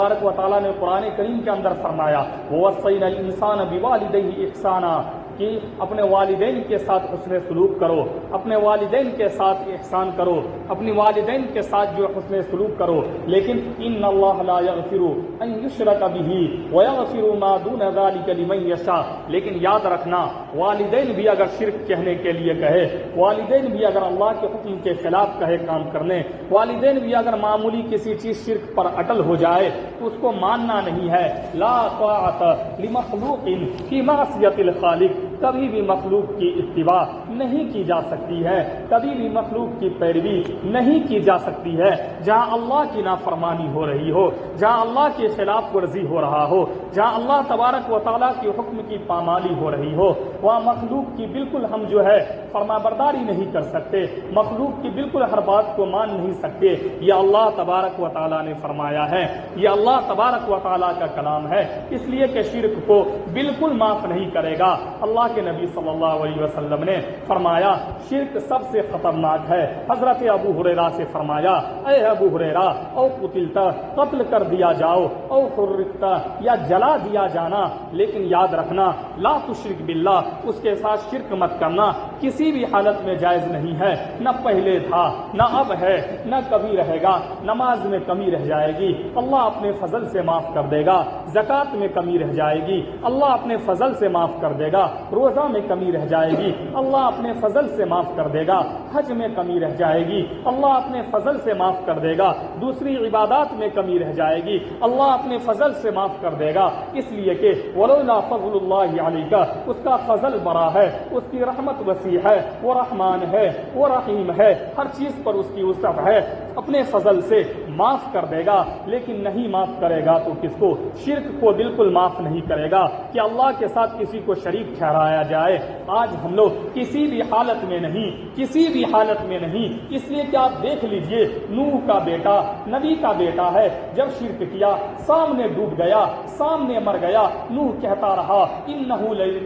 تبارک و تعالیٰ نے قرآن کریم کے اندر فرمایا وَوَصَّيْنَا الْإِنسَانَ بِوَالِدَيْهِ إِحْسَانًا کہ اپنے والدین کے ساتھ حسن سلوک کرو، اپنے والدین کے ساتھ احسان کرو، اپنی والدین کے ساتھ جو حسن سلوک کرو، لیکن ان اللہ لا یغفر ان یشرک بہ ویغفر ما دون ذلک لمن یشاء، لیکن یاد رکھنا والدین بھی اگر شرک کہنے کے لیے کہے، والدین بھی اگر اللہ کے حکم کے خلاف کہے کام کرنے، والدین بھی اگر معمولی کسی چیز شرک پر اٹل ہو جائے تو اس کو ماننا نہیں ہے۔ لا طاعت لمخلوق فی معصیت الخالق، کبھی بھی مخلوق کی اتباع نہیں کی جا سکتی ہے، کبھی بھی مخلوق کی پیروی نہیں کی جا سکتی ہے۔ جہاں اللہ کی نافرمانی ہو رہی ہو، جہاں اللہ کے خلاف ورزی ہو رہا ہو، جہاں اللہ تبارک و تعالیٰ کے حکم کی پامالی ہو رہی ہو، وہاں مخلوق کی بالکل ہم جو ہے فرما برداری نہیں کر سکتے، مخلوق کی بالکل ہر بات کو مان نہیں سکتے۔ یہ اللہ تبارک و تعالیٰ نے فرمایا ہے، یہ اللہ تبارک و تعالیٰ کا کلام ہے، اس لیے کہ شرک کو بالکل معاف نہیں کرے گا۔ اللہ کے نبی صلی اللہ علیہ وسلم نے فرمایا شرک سب سے خطرناک ہے۔ حضرت ابو ہریرہ سے فرمایا اے ابو ہریرہ او قتلت، قتل کر دیا جاؤ، او حرقت یا جلا دیا جانا، لیکن یاد رکھنا لا تشرک باللہ، اس کے ساتھ شرک مت کرنا کسی بھی حالت میں جائز نہیں ہے، نہ پہلے تھا نہ اب ہے نہ کبھی رہے گا۔ نماز میں کمی رہ جائے گی، اللہ اپنے فضل سے معاف کر دے گا۔ زکوٰۃ میں کمی رہ جائے گی، اللہ اپنے فضل سے معاف کر دے گا۔ روزہ میں کمی رہ جائے گی، اللہ اپنے فضل سے معاف کر دے گا۔ حج میں کمی رہ جائے گی، اللہ اپنے فضل سے معاف کر دے گا۔ دوسری عبادات میں کمی رہ جائے گی، اللہ اپنے فضل سے معاف کر دے گا، اس لیے کہ ولولا فضل اللہ علیک، اس کا فضل بڑا ہے، اس کی رحمت وسیع ہے، وہ رحمان ہے، وہ رحیم ہے، ہر چیز پر اس کی وسعت ہے، اپنے فضل سے معاف کر دے گا۔ لیکن نہیں معاف کرے گا تو کس کو؟ شرک کو بالکل معاف نہیں کرے گا کہ اللہ کے ساتھ کسی کو شریک ٹھہرایا جائے۔ آج ہم لوگ کسی بھی حالت میں نہیں، کسی بھی حالت میں نہیں، اس لیے کہ آپ دیکھ لیجئے نوح کا بیٹا نبی کا بیٹا ہے، جب شرک کیا سامنے ڈوب گیا، سامنے مر گیا، نوح کہتا رہا انہ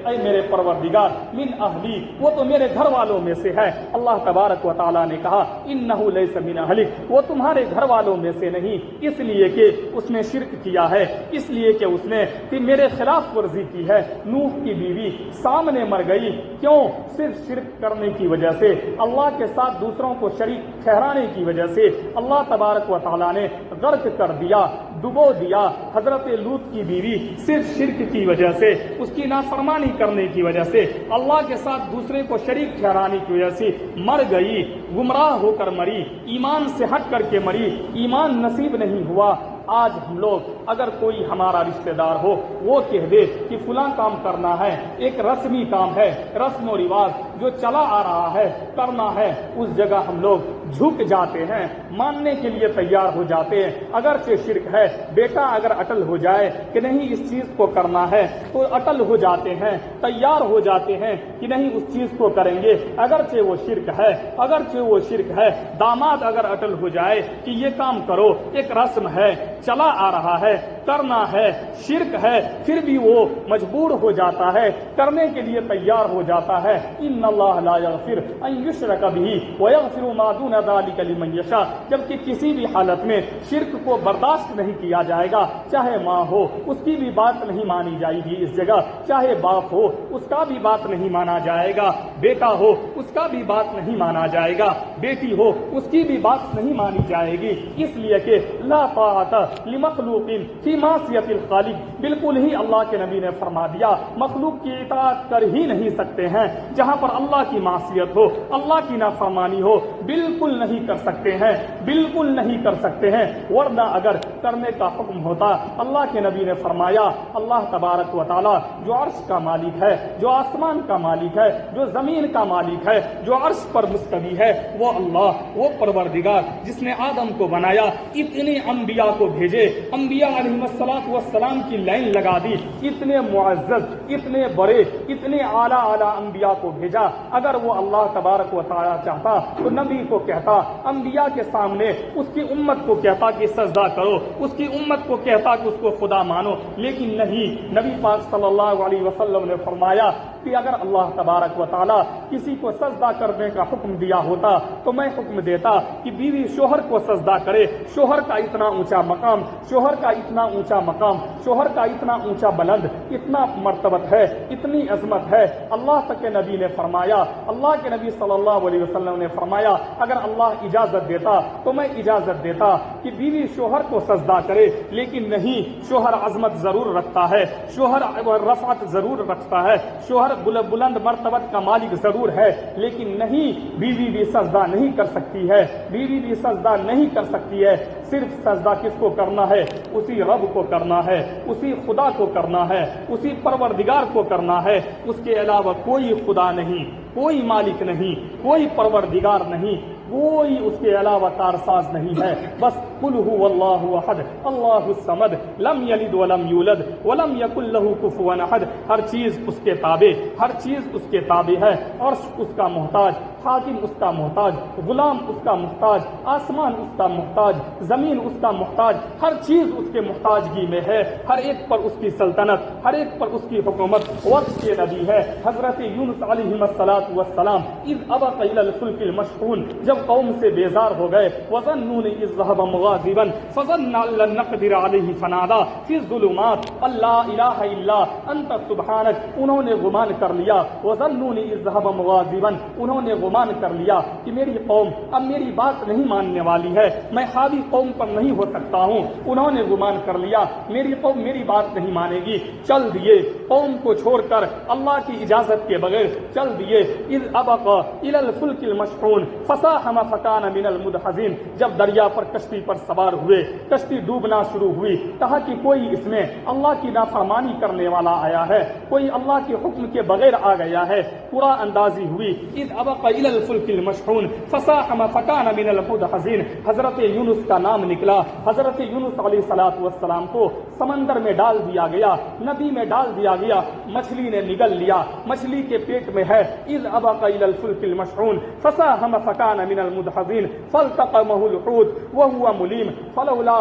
اے میرے پروردگار من اہلی، وہ تو میرے گھر والوں میں سے ہے۔ اللہ تبارک و تعالیٰ نے کہا انہ لیس من اہلک، وہ تمہارے گھر والوں میں سے نہیں، اس لیے کہ اس نے شرک کیا ہے، اس لیے کہ اس نے میرے خلاف ورزی کی ہے۔ نوح کی بیوی سامنے مر گئی، کیوں؟ صرف شرک کرنے کی وجہ سے، اللہ کے ساتھ دوسروں کو شریک ٹھہرانے کی وجہ سے اللہ تبارک و تعالیٰ نے غرق کر دیا، ڈبو دیا۔ حضرت لوط کی بیوی صرف شرک کی وجہ سے، اس کی نافرمانی کرنے کی وجہ سے، اللہ کے ساتھ دوسرے کو شریک ٹھہرانے کی وجہ سے مر گئی، گمراہ ہو کر مری، ایمان سے ہٹ کر کے مری، ایمان نصیب نہیں ہوا۔ آج ہم لوگ اگر کوئی ہمارا رشتہ دار ہو، وہ کہہ دے کہ فلاں کام کرنا ہے، ایک رسمی کام ہے، رسم و رواج جو چلا آ رہا ہے کرنا ہے، اس جگہ ہم لوگ جھک جاتے ہیں، ماننے کے لیے تیار ہو جاتے ہیں، اگرچہ شرک ہے۔ بیٹا اگر اٹل ہو جائے کہ نہیں اس چیز کو کرنا ہے تو اٹل ہو جاتے ہیں، تیار ہو جاتے ہیں کہ نہیں اس چیز کو کریں گے، اگرچہ وہ شرک ہے، اگرچہ وہ شرک ہے۔ داماد اگر اٹل ہو جائے کہ یہ کام کرو، ایک رسم ہے، چلا آ رہا ہے، کرنا ہے، شرک ہے، پھر بھی وہ مجبور ہو جاتا ہے، کرنے کے لیے تیار ہو جاتا ہے۔ ان اللہ لا یغفر ان یشرک بہ ویغفر ما دون ذلک لمن یشاء، جبکہ کسی بھی حالت میں شرک کو برداشت نہیں کیا جائے گا، چاہے ماں ہو اس کی بھی بات نہیں مانی جائے گی اس جگہ، چاہے باپ ہو اس کا بھی بات نہیں مانا جائے گا، بیٹا ہو اس کا بھی بات نہیں مانا جائے گا، بیٹی ہو اس کی بھی بات نہیں مانی جائے گی، اس لیے کہ لا طاعت لمخلوق فی معصیت الخالق، بالکل ہی اللہ کے نبی نے فرما دیا مخلوق کی اطاعت کر ہی نہیں سکتے ہیں، جہاں پر اللہ کی معصیت ہو، اللہ کی نافرمانی ہو، بالکل نہیں کر سکتے ہیں، بالکل نہیں کر سکتے ہیں۔ ورنہ اگر کرنے کا حکم ہوتا، اللہ کے نبی نے فرمایا اللہ تبارک و تعالی جو عرش کا مالک ہے، جو آسمان کا مالک ہے، جو زمین کا مالک ہے، جو عرش پر مستوی ہے، وہ اللہ، وہ پروردگار جس نے آدم کو بنایا، اتنے انبیاء کو بھیجے، انبیاء علیہ السلام کی لائن لگا دی، اتنے معزز، اتنے بڑے، اتنے اعلیٰ انبیاء کو بھیجا۔ اگر وہ اللہ تبارک و تعالی چاہتا تو نبی کو کہتا، انبیاء کے سامنے اس کی امت کو کہتا کہ سجدہ کرو، اس کی امت کو کہتا کہ اس کو خدا مانو، لیکن نہیں، نبی پاک صلی اللہ علیہ وسلم نے فرمایا کہ اگر اللہ تبارک و تعالیٰ کسی کو سجدہ کرنے کا حکم دیا ہوتا تو میں حکم دیتا کہ بیوی شوہر کو سجدہ کرے. شوہر کا اتنا اونچا مقام، شوہر کا اتنا اونچا مقام، شوہر کا اتنا اونچا بلند، اتنا مرتبت ہے، اتنی عظمت ہے. اللہ تک کے نبی نے فرمایا، اللہ کے نبی صلی اللہ علیہ وسلم نے فرمایا اگر اللہ اجازت دیتا تو میں اجازت دیتا کہ بیوی شوہر کو سجدہ کرے، لیکن نہیں، شوہر عظمت ضرور رکھتا ہے، شوہر رفعت ضرور رکھتا ہے، شوہر بلند مرتبت کا مالک ضرور ہے، لیکن نہیں، بیوی بھی سجدہ نہیں کر سکتی ہے، بیوی بھی سجدہ نہیں کر سکتی ہے. صرف سجدہ کس کو کرنا ہے؟ اسی رب کو کرنا ہے، اسی خدا کو کرنا ہے، اسی پروردگار کو کرنا ہے. اس کے علاوہ کوئی خدا نہیں، کوئی مالک نہیں، کوئی پروردگار نہیں، کوئی اس کے علاوہ کارساز نہیں ہے. بس قل هو اللہ احد اللہ الصمد لم یلد ولم یولد ولم یکن له کفوا احد. ہر چیز اس کے تابع، ہر چیز اس کے تابع ہے. عرش اس کا محتاج، حاکم اس کا محتاج، غلام اس کا محتاج، آسمان اس کا محتاج، زمین اس کا محتاج. ہر چیز اس کے محتاجگی میں ہے. ہر ایک پر اس کی سلطنت، ہر ایک پر اس کی حکومت. وقت کے نبی ہے حضرت یونس علیہ الصلاۃ والسلام اذ ابق الى الفلك المشحون، جب قوم سے بیزار ہو گئے. وظنون اذ ذهب مغاضبا فظن ان لن نقدر عليه فنادى في الظلمات ان لا اله الا انت سبحانك. انہوں نے گمان کر لیا. وظنون اذ ذهب مغاضبا، انہوں نے گمان کر لیا کہ میری قوم اب میری بات نہیں ماننے والی ہے، میں حاوی قوم پر نہیں ہو سکتا ہوں. انہوں نے گمان کر لیا میری قوم میری بات نہیں مانے گی. چل دیے، قوم کو چھوڑ کر اللہ کی اجازت کے بغیر چل دیے. اذ ابق الى الفلك المشحون فساهم فكان من المدحضين، جب دریا پر کشتی پر سوار ہوئے، کشتی ڈوبنا شروع ہوئی. کہا کہ کوئی اس میں اللہ کی نافرمانی کرنے والا آیا ہے، کوئی اللہ کے حکم کے بغیر آ گیا ہے. پورا اندازی ہوئی. اذ ابق الى الفلك المشحون فساهم فكان من المدحضين. حضرت یونس کا نام نکلا. حضرت یونس علیہ الصلوۃ والسلام کو سمندر میں ڈال دیا گیا، ندی میں ڈال دیا گیا. مچھلی نے نگل لیا، مچھلی کے پیٹ میں ہے. اذ ابق الى الفلك المشحون فساهم فكان من المدحضين فالتقمه الحوت وهو مليم فلولا.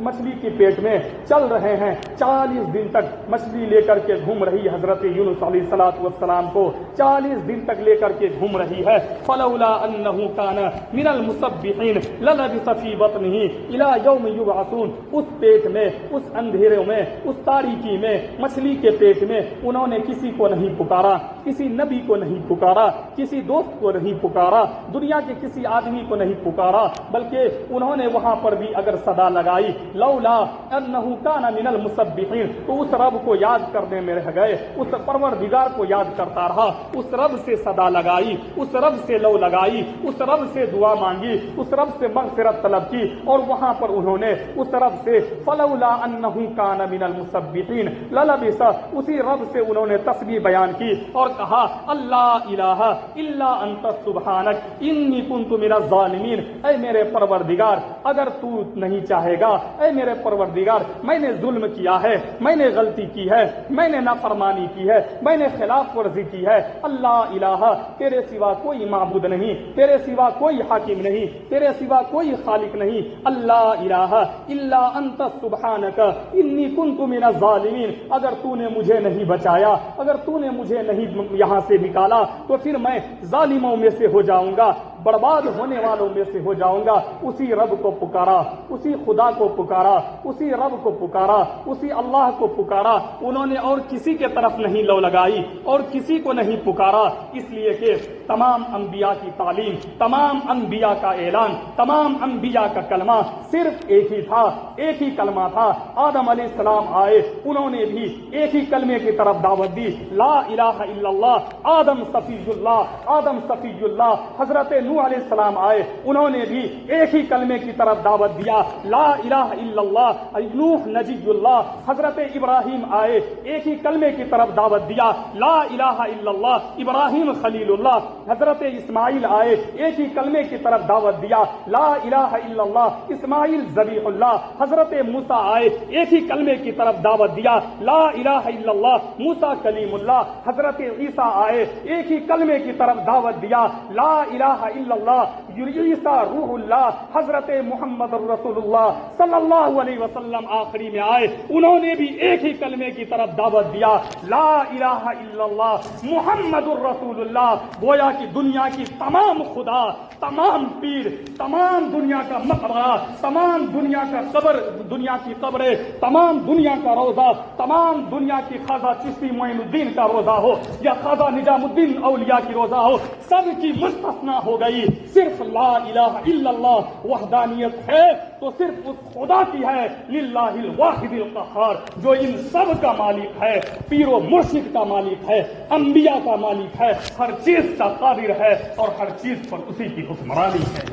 مچھلی کے پیٹ میں چل رہے ہیں 40 دن تک مچھلی لے کر کے گھوم رہی حضرت یونس علیہ الصلوۃ والسلام کو 40 دن تک لے کر کے گھوم رہی ہے. فلولا انه كان من المسبحين للبث في بطنه الى يوم يبعثون. اس پیٹ میں، اس اندھیرے میں، اس تاریکی میں، مچھلی کے پیٹ میں انہوں نے کسی کو نہیں پکارا، کسی نبی کو نہیں پکارا، کسی دوست کو نہیں پکارا، دنیا کے کسی آدمی کو نہیں پکارا، بلکہ انہوں نے وہاں پر بھی اگر صدا لگائی لولا انه كان من المسبحين، تو اس رب کو یاد کرنے میں رہ گئے، اس پروردگار کو یاد کرتا رہا، اس رب سے صدا لگائی، اس رب سے لو لگائی، اس رب سے دعا مانگی، اس رب سے مغفرت طلب کی. اور وہاں پر انہوں نے اس رب سے فلولا انه كان من المسبحين للبث، اسی رب سے انہوں نے تسبیح بیان کی اور کہا اللہ الہ الا انت سبحانک انی کنت من الظالمین. اے میرے پروردگار اگر تو نہیں چاہے گا، اے میرے پروردگار میں نے ظلم کیا ہے، میں نے غلطی کی ہے، میں نے نافرمانی کی ہے، میں نے خلاف ورزی کی ہے. اللہ الہ، تیرے سوا کوئی معبود نہیں، تیرے سوا کوئی حاکم نہیں، تیرے سوا کوئی خالق نہیں. اللہ الہ الا انت سبحانک انی کنت من الظالمین. اگر تو نے مجھے نہیں بچایا، اگر تو نے مجھے نہیں یہاں سے نکالا تو پھر میں ظالموں میں سے ہو جاؤں گا، برباد ہونے والوں میں سے ہو جاؤں گا. اسی رب کو پکارا، اسی خدا کو پکارا، اسی رب کو پکارا، اسی اللہ کو پکارا. انہوں نے اور کسی کے طرف نہیں لو لگائی اور کسی کو نہیں پکارا، اس لیے کہ تمام انبیاء کی تعلیم، تمام انبیاء کا اعلان، تمام انبیاء کا کلمہ صرف ایک ہی تھا، ایک ہی کلمہ تھا. آدم علیہ السلام آئے، انہوں نے بھی ایک ہی کلمے کی طرف دعوت دی، لا الہ الا اللہ. آدم صفی اللہ، آدم صفی اللہ. حضرت نوح علیہ السلام آئے، انہوں نے بھی ایک ہی کلمے کی طرف دعوت دیا، لا الہ الا اللہ. نوح نجی اللہ. حضرت ابراہیم آئے، ایک ہی کلمے کی طرف دعوت دیا، لا الہ الا اللہ. ابراہیم خلیل اللہ. حضرت اسماعیل آئے، ایک ہی کلمے کی طرف دعوت دیا، لا الہ الا اللہ. اسماعیل ذبیح اللہ. حضرت موسیٰ آئے، ایک ہی کلمے کی طرف دعوت دیا، لا الہ الا اللہ. موسیٰ کلیم اللہ. حضرت عیسیٰ آئے، ایک ہی کلمے کی طرف دعوت دیا، لا الہ الا اللہ. عیسیٰ روح اللہ حضرت محمد رسولullah صلی اللہ علیہ وسلم آخری میں آئے، انہوں نے بھی ایک ہی کلمے کی طرف دعوت دیا، لا الہ الا اللہ محمد الرسول اللہ۔ گویا کہ دنیا کی تمام خدا، تمام پیر، تمام دنیا کا مقبرہ، تمام دنیا کا قبر، دنیا کی قبریں، تمام دنیا کا روزہ، تمام دنیا کی خواجہ چشتی معین الدین کا روزہ ہو یا خواجہ نظام الدین اولیاء کی روزہ ہو، سب کی مستثنا ہو گئی، صرف لا الہ الا اللہ وحدانیت ہے تو صرف اس خدا کی ہے، للہ الواحد القہار، جو ان سب کا مالک ہے، پیر و مرشد کا مالک ہے، انبیاء کا مالک ہے، ہر چیز کا قادر ہے اور ہر چیز پر اسی کی حکمرانی ہے۔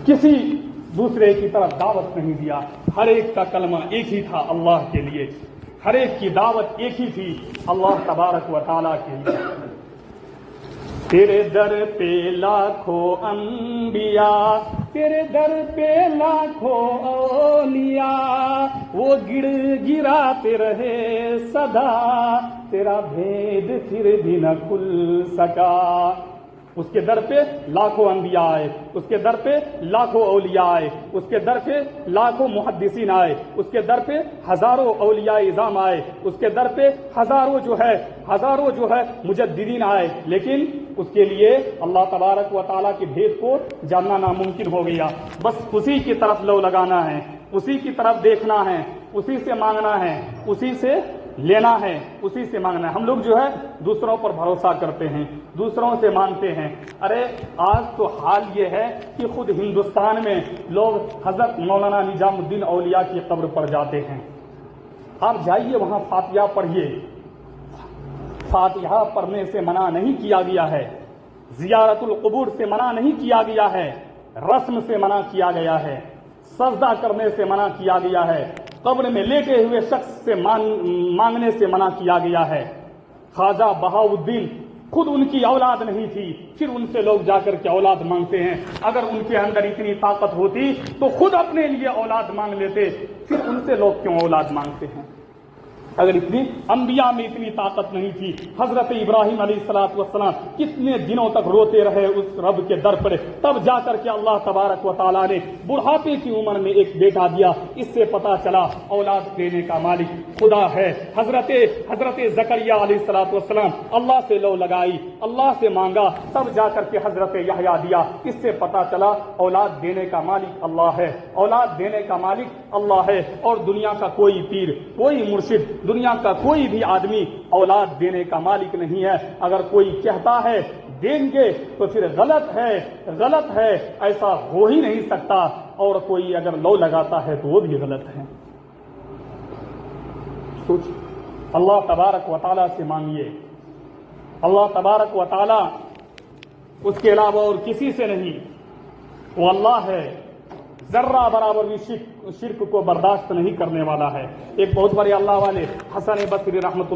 کسی دوسرے کی طرف دعوت نہیں دیا، ہر ایک کا کلمہ ایک ہی تھا اللہ کے لیے، ہر ایک کی دعوت ایک ہی تھی اللہ تبارک و تعالیٰ کے لیے۔ تیرے در پہ لاکھوں انبیاء، تیرے در پہ لاکھوں اولیاء، وہ گڑ گراتے رہے صدا، تیرا بھید پھر بھی نہ کھل سکا۔ اس کے در پہ لاکھوں انبیاء آئے، اس کے در پہ لاکھوں اولیاء آئے، اس کے در پہ لاکھوں محدثین آئے، اس کے در پہ ہزاروں اولیاء اعظام آئے، اس کے در پہ ہزاروں جو ہے مجددین آئے، لیکن اس کے لیے اللہ تبارک و تعالیٰ کے بھید کو جاننا ناممکن ہو گیا۔ بس اسی کی طرف لو لگانا ہے، اسی کی طرف دیکھنا ہے، اسی سے مانگنا ہے، اسی سے لینا ہے، اسی سے مانگنا ہے۔ ہم لوگ جو ہے دوسروں پر بھروسہ کرتے ہیں، دوسروں سے مانگتے ہیں۔ ارے آج تو حال یہ ہے کہ خود ہندوستان میں لوگ حضرت مولانا نظام الدین اولیاء کی قبر پر جاتے ہیں۔ آپ جائیے وہاں فاتحہ پڑھیے، فاتحہ پڑھنے سے منع نہیں کیا گیا ہے، زیارت القبور سے منع نہیں کیا گیا ہے، رسم سے منع کیا گیا ہے، سجدہ کرنے سے منع کیا گیا ہے، قبر میں لیٹے ہوئے شخص سے مانگنے سے منع کیا گیا ہے۔ خواجہ بہاؤالدین خود ان کی اولاد نہیں تھی، پھر ان سے لوگ جا کر کے اولاد مانگتے ہیں۔ اگر ان کے اندر اتنی طاقت ہوتی تو خود اپنے لیے اولاد مانگ لیتے، پھر ان سے لوگ کیوں اولاد مانگتے ہیں؟ اگر انبیاء میں اتنی طاقت نہیں تھی، حضرت ابراہیم علیہ الصلوۃ والسلام کتنے دنوں تک روتے رہے اس رب کے در پر، تب جا کر کے اللہ تبارک و تعالیٰ نے بڑھاپے کی عمر میں ایک بیٹا دیا۔ اس سے پتا چلا اولاد دینے کا مالک خدا ہے۔ حضرت زکریا علیہ الصلوۃ والسلام اللہ سے لو لگائی، اللہ سے مانگا، تب جا کر کے حضرت یحییٰ دیا۔ اس سے پتا چلا اولاد دینے کا مالک اللہ ہے، اولاد دینے کا مالک اللہ ہے، اور دنیا کا کوئی پیر، کوئی مرشد، دنیا کا کوئی بھی آدمی اولاد دینے کا مالک نہیں ہے۔ اگر کوئی کہتا ہے دیں گے تو پھر غلط ہے، ایسا ہو ہی نہیں سکتا، اور کوئی اگر لو لگاتا ہے تو وہ بھی غلط ہے۔ سوچ، اللہ تبارک و تعالیٰ سے مانگیے، اللہ تبارک و تعالیٰ اس کے علاوہ اور کسی سے نہیں، وہ اللہ ہے، ذرہ برابر بھی شرک کو برداشت نہیں کرنے والا ہے۔ ایک بہت بڑے اللہ والے حسن بصری رحمۃ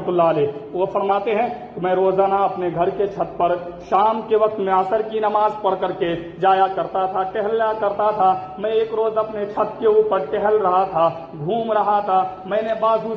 اللہ علیہ وہ فرماتے ہیں کہ میں روزانہ اپنے گھر کے چھت پر شام کے وقت میں عصر کی نماز پڑھ کر کے جایا کرتا تھا، ٹہلا کرتا تھا۔ میں ایک روز اپنے چھت کے اوپر ٹہل رہا تھا، گھوم رہا تھا، میں نے بازو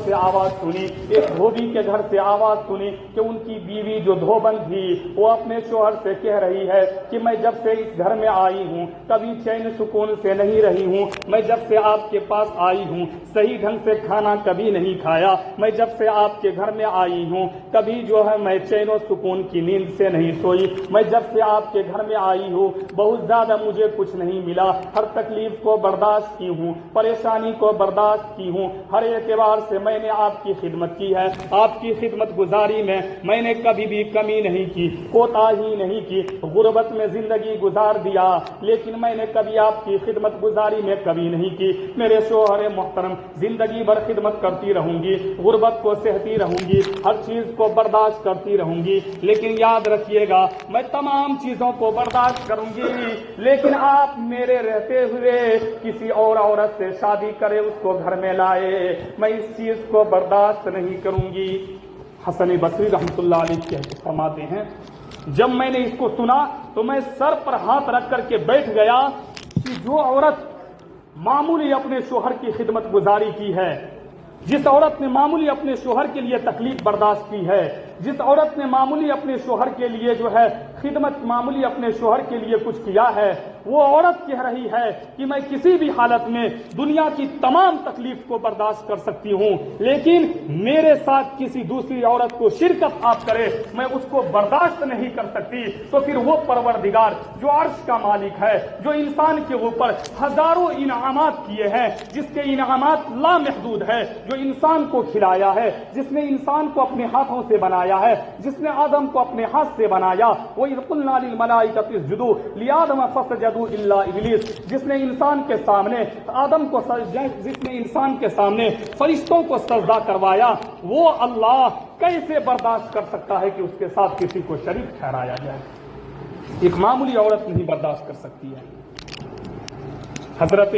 سے آواز سنی، ایک دھوبی کے گھر سے آواز سنی کہ ان کی بیوی جو دھوبن تھی وہ اپنے شوہر سے کہہ رہی ہے کہ میں جب سے اس گھر میں آئی ہوں کبھی چین سکون سے نہیں رہی ہوں، میں جب سے آپ کے پاس آئی ہوں صحیح ڈھنگ سے کھانا کبھی نہیں کھایا، میں جب سے آپ کے گھر میں آئی ہوں کبھی جو ہے میں چین و سکون کی نیند سے نہیں سوئی، میں جب سے آپ کے گھر میں آئی ہوں بہت زیادہ مجھے کچھ نہیں ملا، ہر تکلیف کو برداشت کی ہوں، پریشانی کو برداشت کی ہوں، ہر اعتبار سے میں نے آپ کی خدمت کی ہے، آپ کی خدمت گزاری میں نے کبھی بھی کمی نہیں کی، کوتاہی نہیں کی، غربت میں زندگی گزار دیا لیکن میں نے کبھی آپ کی خدمت گزاری میں کبھی نہیں کی۔ میرے شوہر محترم، زندگی بھر خدمت کرتی رہوں گی، غربت کو سہتی رہوں گی، ہر چیز کو برداشت کرتی رہوں گی، لیکن یاد رکھیے گا میں تمام چیزوں کو برداشت کروں گی، لیکن آپ میرے رہتے ہوئے کسی اور عورت سے شادی کرے، اس کو گھر میں لائے، میں اس چیز کو برداشت نہیں کروں گی۔ حسن بصری رحمۃ اللہ علیہ فرماتے ہیں جب میں نے اس کو سنا تو میں سر پر ہاتھ رکھ کر کے بیٹھ گیا کہ جو عورت معمولی اپنے شوہر کی خدمت گزاری کی ہے، جس عورت نے معمولی اپنے شوہر کے لیے تکلیف برداشت کی ہے، جس عورت نے معمولی اپنے شوہر کے لیے جو ہے خدمت معمولی اپنے شوہر کے لیے کچھ کیا ہے، وہ عورت کہہ رہی ہے کہ میں کسی بھی حالت میں دنیا کی تمام تکلیف کو برداشت کر سکتی ہوں، لیکن میرے ساتھ کسی دوسری عورت کو شرکت آپ کرے میں اس کو برداشت نہیں کر سکتی۔ تو پھر وہ پروردگار جو عرش کا مالک ہے، جو انسان کے اوپر ہزاروں انعامات کیے ہیں، جس کے انعامات لامحدود ہے، جو انسان کو کھلایا ہے، جس نے انسان کو اپنے ہاتھوں سے بنایا ہے، جس نے آدم کو اپنے ہاتھ سے بنایا، وَإِذْ قُلْنَا لِلْمَلَائِكَةِ اسْجُدُوا لِآدَمَ فَسَجَدُوا إِلَّا إِبْلِيسَ، جس نے انسان کے سامنے آدم کو جس نے انسان کے سامنے فرشتوں کو سجدہ کروایا، وہ اللہ کیسے برداشت کر سکتا ہے کہ اس کے ساتھ کسی کو شریک ٹھہرایا جائے؟ ایک معمولی عورت نہیں برداشت کر سکتی ہے۔ حضرت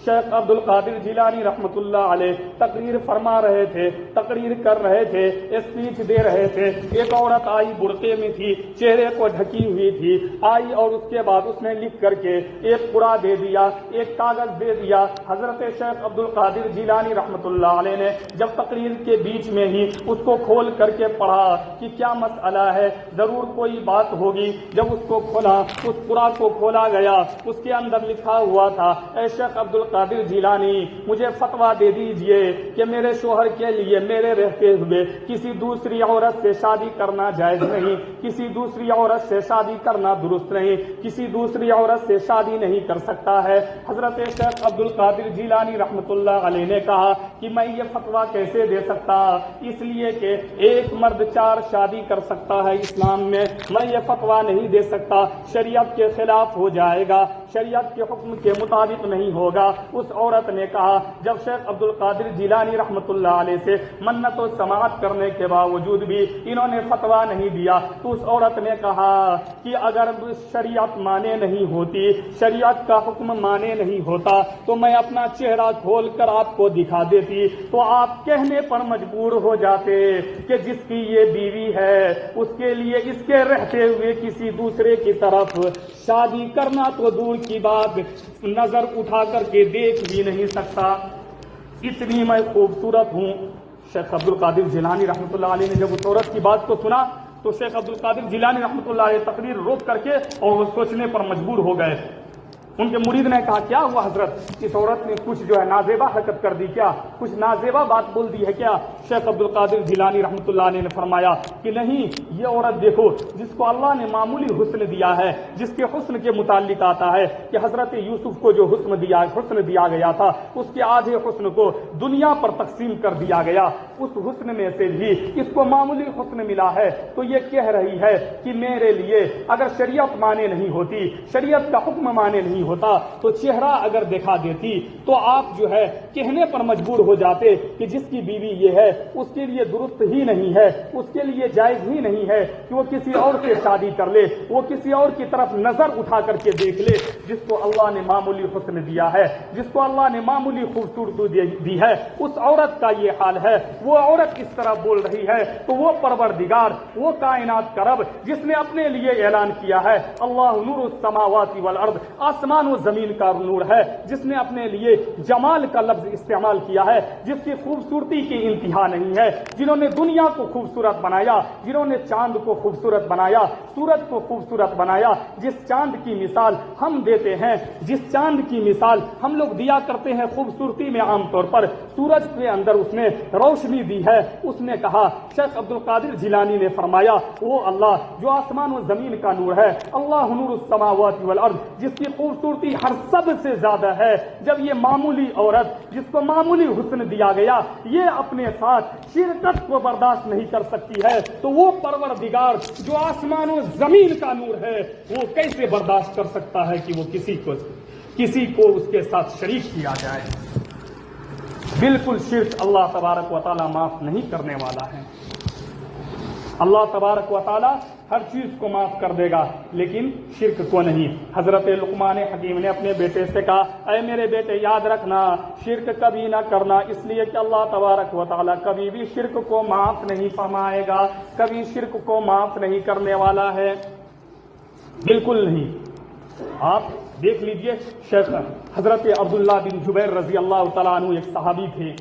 شیخ عبد القادر جیلانی رحمت اللہ علیہ تقریر فرما رہے تھے، تقریر کر رہے تھے، اسپیچ دے رہے تھے، ایک عورت آئی، برقعے میں تھی، چہرے کو ڈھکی ہوئی تھی، آئی اور اس کے بعد اس نے لکھ کر کے ایک قرآن دے دیا، ایک کاغذ دے دیا۔ حضرت شیخ عبد القادر جیلانی رحمت اللہ علیہ نے جب تقریر کے بیچ میں ہی اس کو کھول کر کے پڑھا کہ کیا مسئلہ ہے، ضرور کوئی بات ہوگی، جب اس کو کھولا، اس قرآن کو کھولا گیا، اس کے اندر لکھا ہوا تھا، اے شیخ عبد القادر جیلانی مجھے فتویٰ دے دیجئے کہ میرے شوہر کے لیے میرے رہتے ہوئے کسی دوسری عورت سے شادی کرنا جائز نہیں، کسی دوسری عورت سے شادی کرنا درست نہیں، کسی دوسری عورت سے شادی نہیں کر سکتا ہے۔ حضرت شیخ عبد القادر جیلانی رحمت اللہ علیہ نے کہا کہ میں یہ فتویٰ کیسے دے سکتا، اس لیے کہ ایک مرد 4 شادی کر سکتا ہے اسلام میں یہ فتویٰ نہیں دے سکتا، شریعت کے خلاف ہو جائے گا، شریعت کے حکم کے مطابق نہیں ہوگا۔ اس عورت نے کہا، جب شیخ عبد القادر جیلانی رحمت اللہ علیہ سے منت و سماعت کرنے کے باوجود بھی انہوں نے فتویٰ نہیں دیا، تو اس عورت نے کہا کہ اگر شریعت مانے نہیں ہوتی، شریعت کا حکم مانے نہیں ہوتا تو میں اپنا چہرہ کھول کر آپ کو دکھا دیتی، تو آپ کہنے پر مجبور ہو جاتے کہ جس کی یہ بیوی ہے اس کے لیے اس کے رہتے ہوئے کسی دوسرے کی طرف شادی کرنا تو دور کی بات، نظر اٹھا کر کے دیکھ بھی نہیں سکتا، اتنی میں خوبصورت ہوں۔ شیخ عبد القادر جیلانی رحمۃ اللہ علیہ نے جب اس عورت کی بات کو سنا تو شیخ عبد القادر جیلانی رحمۃ اللہ علیہ تقریر روک کر کے اور وہ سوچنے پر مجبور ہو گئے۔ ان کے مرید نے کہا، کیا ہوا حضرت، اس عورت نے کچھ جو ہے نازیبا حرکت کر دی کیا، کچھ نازیبا بات بول دی ہے کیا؟ شیخ عبد القادر جیلانی رحمۃ اللہ علیہ نے فرمایا کہ نہیں، یہ عورت دیکھو جس کو اللہ نے معمولی حسن دیا ہے، جس کے حسن کے متعلق آتا ہے کہ حضرت یوسف کو جو حسن دیا گیا تھا اس کے آدھے حسن کو دنیا پر تقسیم کر دیا گیا، اس حسن میں سے بھی اس کو معمولی حسن ملا ہے، تو یہ کہہ رہی ہے کہ میرے لیے اگر شریعت مانے نہیں ہوتی، شریعت کا حکم مانے نہیں ہوتا تو چہرہ اگر دکھا دیتی تو آپ جو ہے کہنے پر مجبور ہو جاتے کہ جس کی بیوی یہ ہے اس کے لیے درست ہی نہیں ہے، اس کے لیے جائز ہی نہیں ہے کہ وہ کسی اور سے شادی کر لے، وہ کسی اور کی طرف نظر اٹھا کر کے دیکھ لے، جس کو اللہ نے معمولی حسن دیا ہے، جس کو اللہ نے معمولی خوبصورتی دی ہے، اس عورت کا یہ حال ہے۔ وہ عورت اس طرح بول رہی ہے تو وہ پروردگار، وہ کائنات کا رب جس نے اپنے لیے اعلان کیا ہے، اللہ نور السماوات والارض، آسمان و زمین کا نور ہے، جس نے اپنے لیے جمال کا لفظ استعمال کیا ہے، جس کی خوبصورتی کی انتہا نہیں ہے، جنہوں نے دنیا کو خوبصورت بنایا، جنہوں نے چاند کو خوبصورت بنایا، سورج کو خوبصورت بنایا، جس چاند کی مثال ہم دیتے ہیں، جس چاند کی مثال ہم لوگ دیا کرتے ہیں خوبصورتی میں عام طور پر، سورج کے اندر اس نے روشنی دی ہے۔ اس نے کہا، شیخ عبد القادر جیلانی نے فرمایا، وہ اللہ جو آسمان و زمین کا نور ہے، اللہ نور السماوات والارض، جس کی خوبصورتی ہر سب سے زیادہ ہے، جب یہ معمولی عورت جس کو معمولی حسن دیا گیا یہ اپنے ساتھ شرکت کو برداشت نہیں کر سکتی ہے، تو وہ پروردگار جو آسمان و زمین کا نور ہے وہ کیسے برداشت کر سکتا ہے کہ وہ کسی کو اس کے ساتھ شریک کیا جائے؟ بالکل شرک اللہ تبارک و تعالی معاف نہیں کرنے والا ہے۔ اللہ تبارک و تعالی ہر چیز کو معاف کر دے گا لیکن شرک کو نہیں۔ حضرت لقمان حکیم نے اپنے بیٹے سے کہا، اے میرے بیٹے یاد رکھنا شرک کبھی نہ کرنا، اس لیے کہ اللہ تبارک و تعالی کبھی بھی شرک کو معاف نہیں فرمائے گا، کبھی شرک کو معاف نہیں کرنے والا ہے، بالکل نہیں۔ آپ دیکھ لیجئے شیخ حضرت عبداللہ بن جبیر رضی اللہ تعالیٰ عنہ ایک صحابی تھے،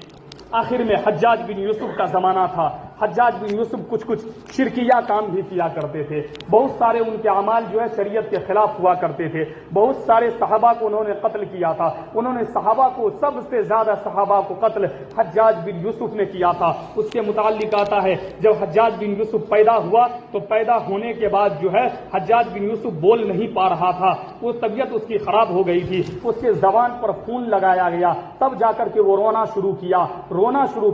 آخر میں حجاج بن یوسف کا زمانہ تھا. حجاج بن یوسف کچھ شرکیہ کام بھی کیا کرتے تھے. بہت سارے ان کے اعمال جو ہے شریعت کے خلاف ہوا کرتے تھے. بہت سارے صحابہ کو انہوں نے قتل کیا تھا. انہوں نے صحابہ کو, سب سے زیادہ صحابہ کو قتل حجاج بن یوسف نے کیا تھا. اس کے متعلق آتا ہے جب حجاج بن یوسف پیدا ہوا تو پیدا ہونے کے بعد جو ہے حجاج بن یوسف بول نہیں پا رہا تھا. وہ طبیعت اس کی خراب ہو گئی تھی. اس کے زبان پر خون لگایا گیا. تب جا کر کے وہ رونا شروع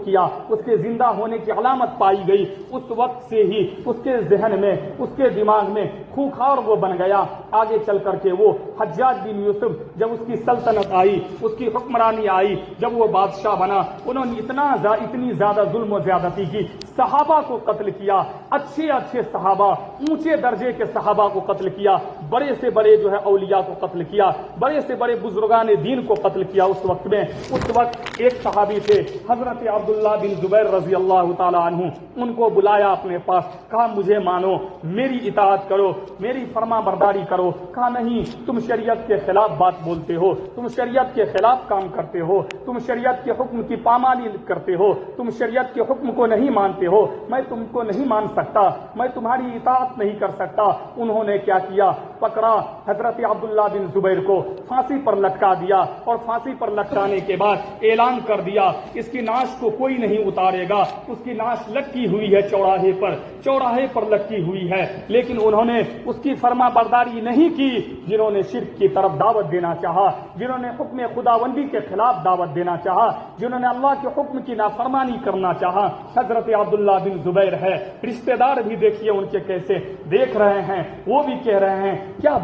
کیا. اس کے زندہ ہونے کی علامت پائی گئی. اس وقت سے ہی اس کے ذہن میں, اس کے دماغ میں خونخوار وہ بن گیا. آگے چل کر کے وہ حجاج بن یوسف جب اس کی سلطنت آئی, اس کی حکمرانی آئی, جب وہ بادشاہ بنا, انہوں نے اتنی زیادہ ظلم و زیادتی کی. صحابہ کو قتل کیا, اچھے صحابہ, اونچے درجے کے صحابہ کو قتل کیا. بڑے سے بڑے جو ہے اولیاء کو قتل کیا. بڑے سے بڑے بزرگان دین کو قتل کیا. اس وقت ایک صحابی تھے حضرت عبداللہ بن زبیر رضی اللہ تعالی عنہ. ان کو بلایا اپنے پاس, کہا مجھے مانو, میری اطاعت کرو, میری فرما برداری کرو. کہا نہیں, تم شریعت کے خلاف بات بولتے ہو, تم شریعت کے خلاف کام کرتے ہو, تم شریعت کے حکم کی پامالی کرتے ہو, تم شریعت کے حکم کو نہیں مانتے ہو. میں تم کو نہیں مان سکتا, میں تمہاری اطاعت نہیں کر سکتا. انہوں نے کیا کیا, پکڑا حضرت عبداللہ بن زبیر کو, پھانسی پر لٹکا دیا. اور پھانسی پر لٹکانے کے بعد اعلان کر دیا اس کی ناش کو کوئی نہیں اتارے گا. اس کی ناش لٹکی ہوئی ہے چوراہے پر لٹکی ہوئی ہے. لیکن انہوں نے اس کی فرما برداری نہیں کی. جنہوں نے شرک کی طرف دعوت دینا چاہا, جنہوں نے حکم خداوندی کے خلاف دعوت دینا چاہا, جنہوں نے اللہ کے حکم کی نافرمانی کرنا چاہا, حضرت عبداللہ بن زبیر ہے. رشتہ دار بھی دیکھیے ان کے کیسے دیکھ رہے ہیں. وہ بھی کہہ رہے ہیں کیا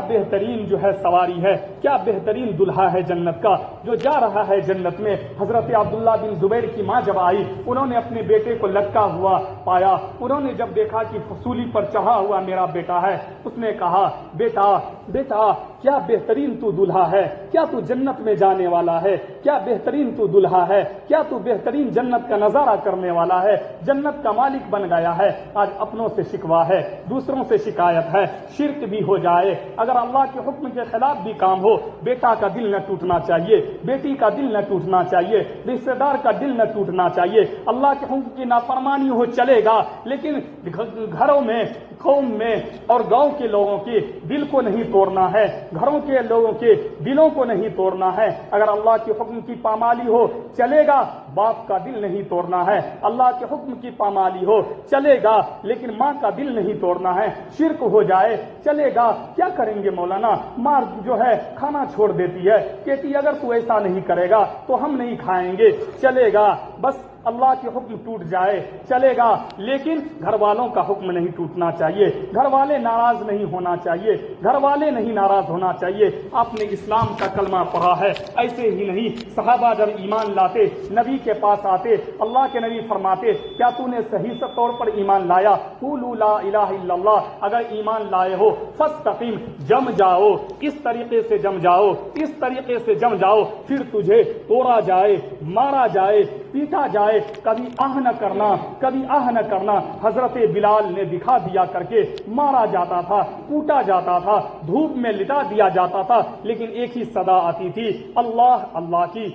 بہترین جو ہے سواری ہے, کیا بہترین دلہا ہے جنت کا جو جا رہا ہے جنت میں. حضرت عبداللہ بن زبیر کی ماں جب آئی, انہوں نے اپنے بیٹے کو لٹکا ہوا پایا. انہوں نے جب دیکھا کہ فصولی پر چڑھا ہوا میرا بیٹا ہے, اس نے کہا بیٹا کیا بہترین تو دلہا ہے, کیا تو جنت میں جانے والا ہے, کیا بہترین تو دلہا ہے, کیا تو بہترین جنت کا نظارہ کرنے والا ہے, جنت کا مالک بن گیا ہے. آج اپنوں سے شکوا ہے, دوسروں سے شکایت ہے, شرک بھی ہو جائے, اگر اللہ کے حکم کے خلاف بھی کام ہو, بیٹا کا دل نہ ٹوٹنا چاہیے, بیٹی کا دل نہ ٹوٹنا چاہیے, رشتہ دار کا دل نہ ٹوٹنا چاہیے. اللہ کے حکم کی نافرمانی ہو چلے گا, لیکن گھروں میں, قوم میں اور گاؤں کے لوگوں کے دل کو نہیں توڑنا ہے, گھروں کے لوگوں کے دلوں کو نہیں توڑنا ہے. اگر اللہ کے حکم کی پامالی ہو چلے گا, باپ کا دل نہیں توڑنا ہے. اللہ کے حکم کی پامالی ہو چلے گا, لیکن ماں کا دل نہیں توڑنا ہے. شرک ہو جائے چلے گا, کیا کریں گے مولانا, ماں جو ہے کھانا چھوڑ دیتی ہے, کہتی اگر تو ایسا نہیں کرے گا تو ہم نہیں کھائیں گے, چلے گا. بس اللہ کے حکم ٹوٹ جائے چلے گا, لیکن گھر والوں کا حکم نہیں ٹوٹنا چاہیے, گھر والے ناراض نہیں ہونا چاہیے, گھر والے نہیں ناراض ہونا چاہیے. آپ نے اسلام کا کلمہ پڑھا ہے, ایسے ہی نہیں. صحابہ جب ایمان لاتے, نبی کے پاس آتے, اللہ کے نبی فرماتے کیا تو نے صحیح طور پر ایمان لایا, قولوا لا الہ الا اللہ, اگر ایمان لائے ہو فاستقیم, جم جاؤ, اس طریقے سے جم جاؤ, اس طریقے سے جم جاؤ, پھر تجھے توڑا جائے, مارا جائے, پیٹا جائے, کبھی آہ نہ کرنا. حضرت بلال نے دکھا دیا کر کے مارا جاتا تھا, کوٹا جاتا تھا, دھوپ میں لٹا دیا جاتا تھا, لیکن ایک ہی صدا آتی تھی, اللہ کی.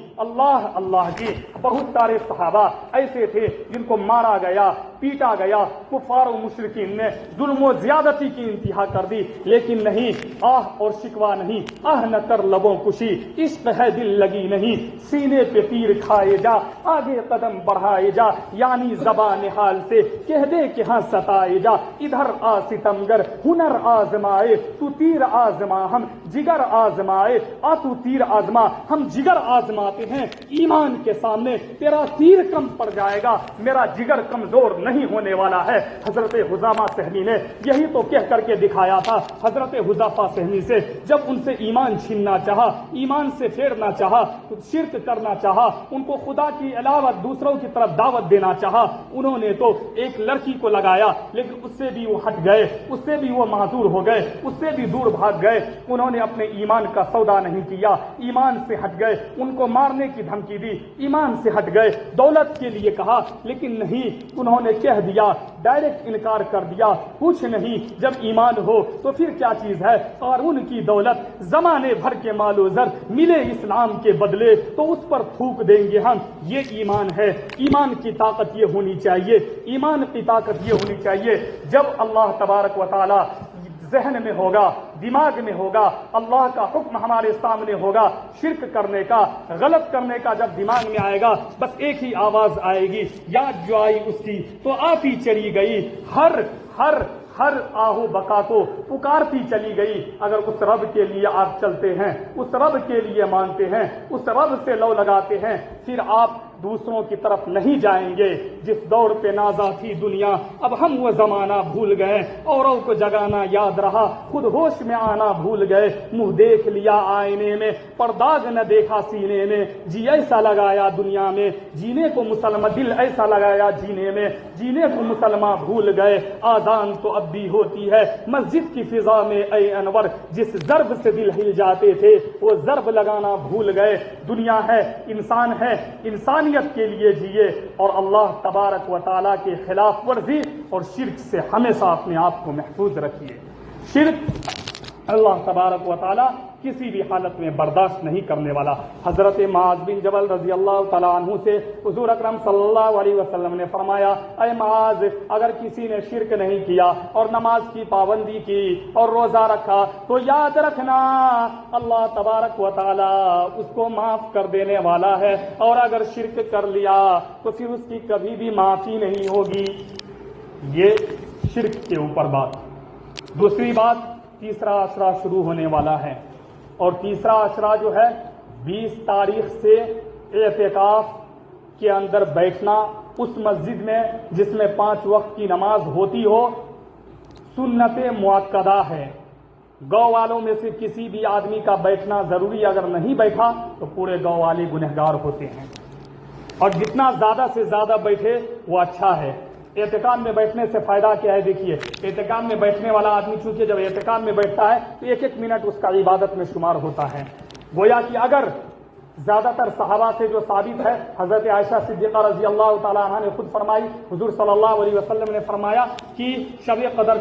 بہت سارے صحابہ ایسے تھے جن کو مارا گیا, پیٹا گیا, کفار و مشرکین نے ظلم و زیادتی کی انتہا کر دی, لیکن نہیں, آہ اور شکوا نہیں, آہ نہ کر لبوں کشی, عشق ہے دل لگی نہیں, سینے پہ تیر کھائے جا, آگے قدم بڑھائے جا, یعنی زبان حال سے کہہ دے کہ ہاں ستائے جا. ادھر آ ستمگر ہنر آزمائے, تو تیر آزما ہم جگر آزمائے, آ تو تیر آزما ہم جگر آزماتے ہیں. ایمان کے سامنے تیرا تیر کم پڑ جائے گا, میرا جگر کمزور نہیں ہونے والا ہے. حضرت حذافہ سہمی نے یہی تو کہہ کر کے دکھایا تھا. حضرت حذافہ سہمی سے جب ان سے ایمان چھیننا چاہا, ایمان سے پھیرنا چاہا, شرک کرنا چاہا, ان کو خدا کی علاوہ دوسروں کی طرف دعوت دینا چاہا, انہوں نے تو ایک لڑکی کو لگایا, لیکن اس سے بھی وہ ہٹ گئے, اس سے بھی وہ معذور ہو گئے, اس سے بھی دور بھاگ گئے. انہوں نے اپنے ایمان کا سودا نہیں کیا, ایمان سے ہٹ گئے, ان کو مارنے کی دھمکی دی, ایمان سے ہٹ گئے, دولت کے لیے کہا, لیکن نہیں, انہوں نے کہہ دیا، ڈائریکٹ انکار کر دیا، کچھ نہیں، جب ایمان ہو تو پھر کیا چیز ہے؟ قارون کی دولت، زمانے بھر کے مال و زر ملے اسلام کے بدلے تو اس پر پھونک دیں گے ہم، یہ ایمان ہے۔ ایمان کی طاقت یہ ہونی چاہیے، ایمان کی طاقت یہ ہونی چاہیے، جب اللہ تبارک و تعالی ذہن میں ہوگا، دماغ میں ہوگا، اللہ کا حکم ہمارے سامنے ہوگا، شرک کرنے کا، غلط کرنے کا جب دماغ میں آئے گا، بس ایک ہی آواز آئے گی، یاد جو آئی اس کی تو آتی چلی گئی، ہر آہو بکا کو پکارتی چلی گئی۔ اگر اس رب کے لیے آپ چلتے ہیں، اس رب کے لیے مانتے ہیں، اس رب سے لو لگاتے ہیں، پھر آپ دوسروں کی طرف نہیں جائیں گے۔ جس دور پہ نازا تھی دنیا، اب ہم وہ زمانہ بھول گئے، اوروں کو جگانا یاد رہا، خود ہوش میں آنا بھول گئے۔ منہ دیکھ لیا آئینے میں، پر داغ نہ دیکھا سینے میں، جی ایسا لگایا دنیا میں، جینے کو مسلمان، دل ایسا لگایا جینے میں، جینے کو مسلمان بھول گئے۔ آذان تو اب بھی ہوتی ہے مسجد کی فضا میں اے انور، جس ضرب سے دل ہل جاتے تھے وہ ضرب لگانا بھول گئے۔ دنیا ہے، انسان ہے، انسانیت کے لیے جیے، اور اللہ تبارک و تعالیٰ کے خلاف ورزی اور شرک سے ہمیشہ اپنے آپ کو محفوظ رکھیے۔ شرک اللہ تبارک و تعالیٰ کسی بھی حالت میں برداشت نہیں کرنے والا۔ حضرت معاذ بن جبل رضی اللہ تعالیٰ عنہ سے حضور اکرم صلی اللہ علیہ وسلم نے فرمایا، اے معاذ، اگر کسی نے شرک نہیں کیا اور نماز کی پابندی کی اور روزہ رکھا تو یاد رکھنا اللہ تبارک و تعالیٰ اس کو معاف کر دینے والا ہے، اور اگر شرک کر لیا تو پھر اس کی کبھی بھی معافی نہیں ہوگی۔ یہ شرک کے اوپر بات۔ دوسری بات، تیسرا عشرہ شروع ہونے والا ہے، اور تیسرا عشرہ جو ہے 20 تاریخ سے اعتکاف کے اندر بیٹھنا اس مسجد میں جس میں 5 وقت کی نماز ہوتی ہو، سنت مؤکدہ ہے۔ گاؤں والوں میں سے کسی بھی آدمی کا بیٹھنا ضروری، اگر نہیں بیٹھا تو پورے گاؤں والے گنہگار ہوتے ہیں، اور جتنا زیادہ سے زیادہ بیٹھے وہ اچھا ہے۔ اعتکاف میں بیٹھنے سے فائدہ کیا ہے؟ دیکھیے، اعتکاف میں بیٹھنے والا آدمی چونکہ جب اعتکاف میں بیٹھتا ہے تو ایک منٹ اس کا عبادت میں شمار ہوتا ہے۔ گویا کہ اگر زیادہ تر صحابہ سے جو ثابت ہے، حضرت عائشہ صدیقہ رضی اللہ تعالیٰ عنہ نے خود فرمائی، حضور صلی اللہ علیہ وسلم نے فرمایا کہ شب قدر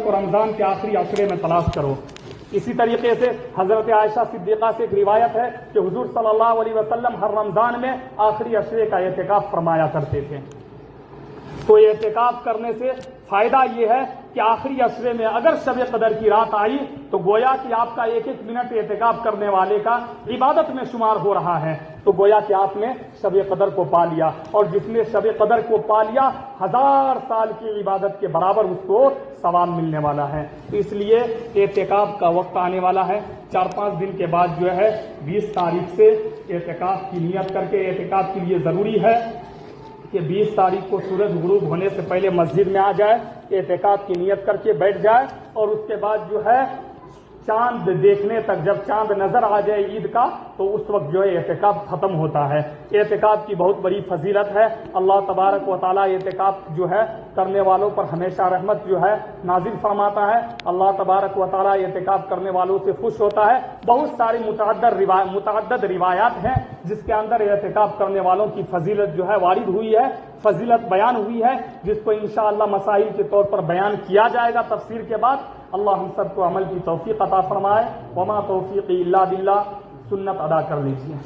کو رمضان کے آخری عشرے میں تلاش کرو۔ اسی طریقے سے حضرت عائشہ صدیقہ سے ایک روایت ہے کہ حضور صلی اللہ علیہ وسلم ہر رمضان میں آخری عشرے کا اعتکاف فرمایا کرتے تھے۔ تو اعتکاف کرنے سے فائدہ یہ ہے کہ آخری عشرے میں اگر شب قدر کی رات آئی تو گویا کہ آپ کا ایک منٹ اعتکاف کرنے والے کا عبادت میں شمار ہو رہا ہے، تو گویا کہ آپ نے شب قدر کو پا لیا، اور جس نے شب قدر کو پا لیا 1000 سال کی عبادت کے برابر اس کو ثواب ملنے والا ہے۔ تو اس لیے اعتکاف کا وقت آنے والا ہے، 4-5 دن کے بعد جو ہے 20 تاریخ سے اعتکاف کی نیت کر کے، اعتکاف کے لیے ضروری ہے کہ 20 تاریخ کو سورج غروب ہونے سے پہلے مسجد میں آ جائے، اعتکاف کی نیت کر کے بیٹھ جائے، اور اس کے بعد جو ہے چاند دیکھنے تک، جب چاند نظر آ جائے عید کا تو اس وقت جو ہے اعتکاف ختم ہوتا ہے۔ اعتکاف کی بہت بڑی فضیلت ہے، اللہ تبارک و تعالیٰ اعتکاف جو ہے کرنے والوں پر ہمیشہ رحمت جو ہے نازل فرماتا ہے، اللہ تبارک و تعالیٰ اعتکاف کرنے والوں سے خوش ہوتا ہے۔ بہت ساری متعدد روایات ہیں جس کے اندر اعتکاف کرنے والوں کی فضیلت جو ہے وارد ہوئی ہے، فضیلت بیان ہوئی ہے، جس کو انشاءاللہ مسائل کے طور پر بیان کیا جائے گا تفسیر کے بعد۔ اللہ ہم سب کو عمل کی توفیق عطا فرمائے۔ وما توفیقی الا باللہ۔ سنت ادا کر لیجیے۔